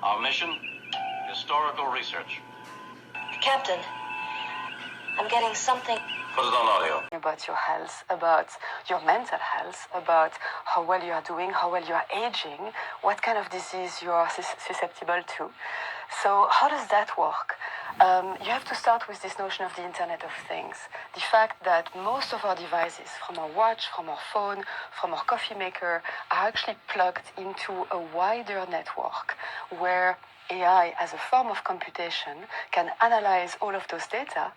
Our mission? Historical research. Captain, I'm getting something. Put it on audio. About your health, about your mental health, about how well you are doing, how well you are aging, what kind of disease you are susceptible to. So how does that work? You have to start with this notion of the Internet of Things. The fact that most of our devices, from our watch, from our phone, from our coffee maker, are actually plugged into a wider network where AI, as a form of computation, can analyze all of those data.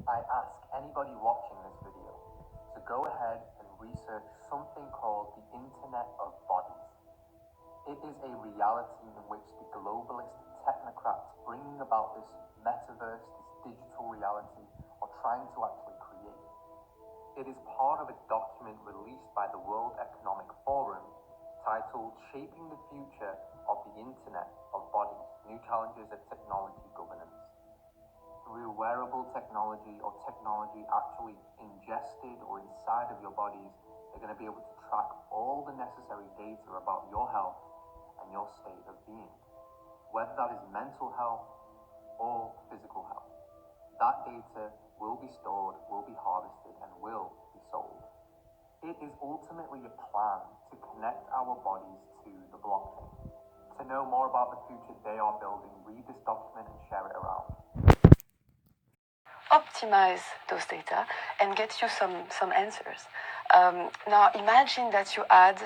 I ask anybody watching this video to go ahead and research something called the Internet of Bodies. It is a reality in which the globalist technocrats bringing about this metaverse, this digital reality, are trying to actually create. It is part of a document released by the World Economic Forum titled Shaping the Future of the Internet of Bodies, New Challenges of Technology Governance. Through wearable technology or technology actually ingested or inside of your bodies, they're going to be able to track all the necessary data about your health and your state of being, whether that is mental health or physical health. That data will be stored, will be harvested, and will be sold. It is ultimately a plan to connect our bodies to the blockchain. To know more about the future they are building, read this document and share it around. Optimize those data and get you some answers. Now imagine that you add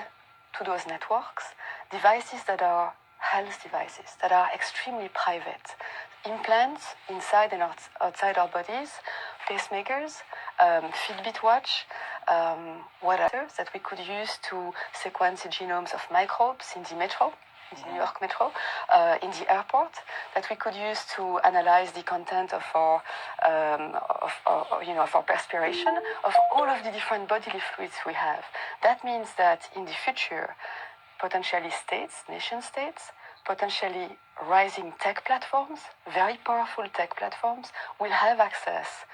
to those networks devices that are health devices, that are extremely private. Implants inside and outside our bodies, pacemakers, Fitbit watch, whatever that we could use to sequence the genomes of microbes in the metro, in the New York metro, in the airport, that we could use to analyze the content of our, of our perspiration, of all of the different bodily fluids we have. That means that in the future, potentially states, nation states, potentially rising tech platforms, very powerful tech platforms, will have access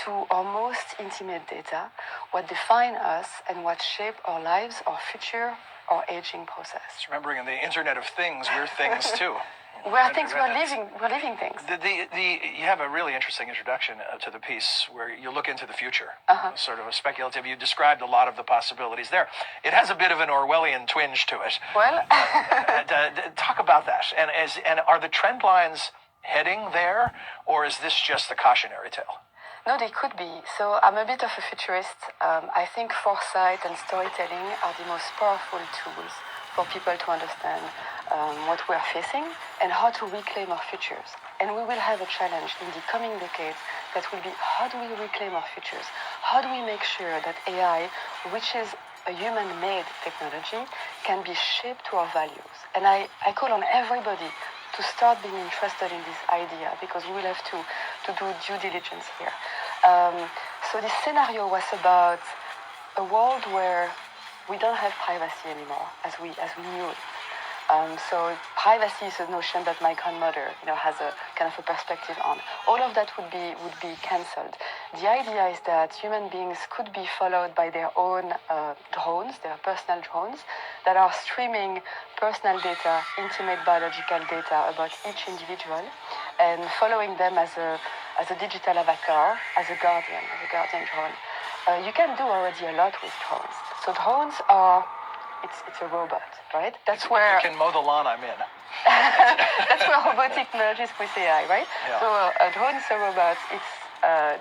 to our most intimate data, what define us and what shape our lives, our future, our aging process. Just remembering in the Internet of Things, we're things too. We're living things. You have a really interesting introduction to the piece where you look into the future, sort of a speculative. You described a lot of the possibilities there. It has a bit of an Orwellian twinge to it. Well, talk about that. And are the trend lines heading there, or is this just a cautionary tale? No, they could be. So I'm a bit of a futurist. I think foresight and storytelling are the most powerful tools for people to understand what we are facing and how to reclaim our futures. And we will have a challenge in the coming decades that will be, how do we reclaim our futures? How do we make sure that AI, which is a human-made technology, can be shaped to our values? And I call on everybody to start being interested in this idea, because we will have to do due diligence here. So this scenario was about a world where we don't have privacy anymore as we knew it. So privacy is a notion that my grandmother, has a kind of a perspective on. All of that would be cancelled. The idea is that human beings could be followed by their own drones, their personal drones, that are streaming personal data, intimate biological data about each individual, and following them as a digital avatar, as a guardian drone. You can do already a lot with drones. So drones are, it's a robot, right? That's where you can mow the lawn, I'm in. That's where robotic merges with AI, right? Yeah. So a drone is a robot. It's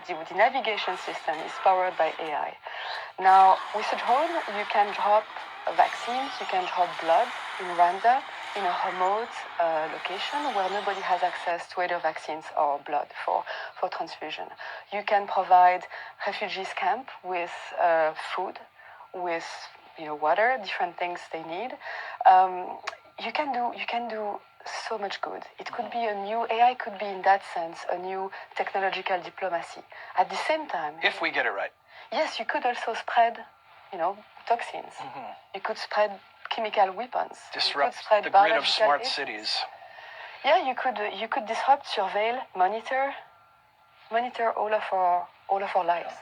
the navigation system is powered by AI. Now, with a drone, you can drop vaccines, you can drop blood in Rwanda, in a remote location where nobody has access to either vaccines or blood for transfusion. You can provide refugees camp with food, with water, different things they need. You can do so much good. It could be AI could be in that sense a new technological diplomacy. At the same time, if we get it right. Yes, you could also spread, toxins. Mm-hmm. You could spread chemical weapons. Disrupt the grid of smart cities. Yeah, you could disrupt, surveil, monitor all of our lives.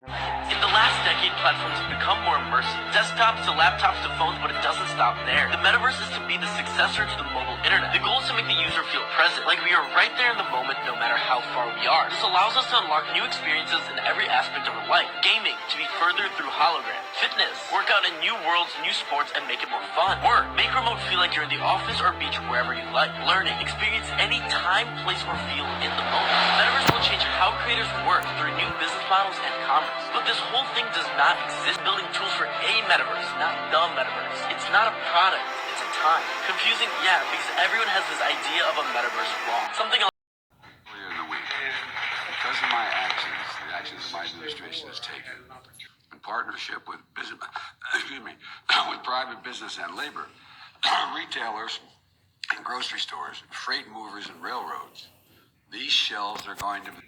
In the last last decade, platforms have become more immersive. Desktops to laptops to phones, but it doesn't stop there. The metaverse is to be the successor to the mobile internet. The goal is to make the user feel present, like we are right there in the moment no matter how far we are. This allows us to unlock new experiences in every aspect of our life. Gaming, to be furthered through hologram. Fitness, work out in new worlds, new sports, and make it more fun. Work, make remote feel like you're in the office or beach wherever you like. Learning, experience any time, place, or feel in the moment. Metaverse will change how creators work through new business models and commerce. But this whole thing does not exist. Building tools for a metaverse, not the metaverse. It's not a product, it's a time. Confusing, yeah, because everyone has this idea of a metaverse wrong. Something earlier in the week, because of my actions, the actions my administration has taken, in partnership with business, with private business and labor, retailers and grocery stores, freight movers and railroads, these shelves are going to be